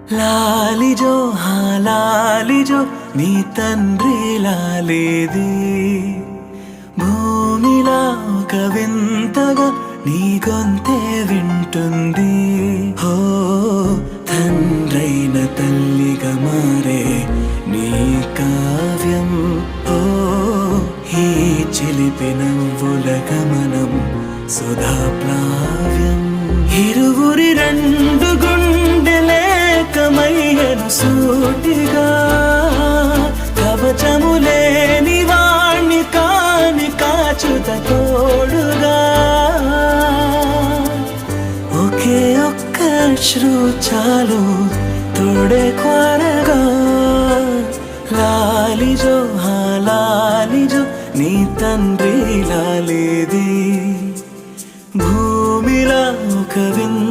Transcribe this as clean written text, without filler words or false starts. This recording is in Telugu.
లాలిజో లాలిజో నీ తండ్రి లాలేది భూమిలా ఒక వింతగా నీ గొంతే వింటుంది హో తండ్రైన తల్లిగా మారే నీ కావ్యం ఓ ఈ చిలిపి నవ్వుల గమనం సుధా ప్లావ్యం ఇరువురి రెండు గుండెలేకమయ్యను సూటిగా కవచములేని వాణ్ణి కాని కాచుత తోడుగా ఒకే ఒక్క అశ్రు చాలు తోడే క్వారగా లాలిజో లాలిజో నీ తండ్రి లాలేది భూమిలా ఒక వింత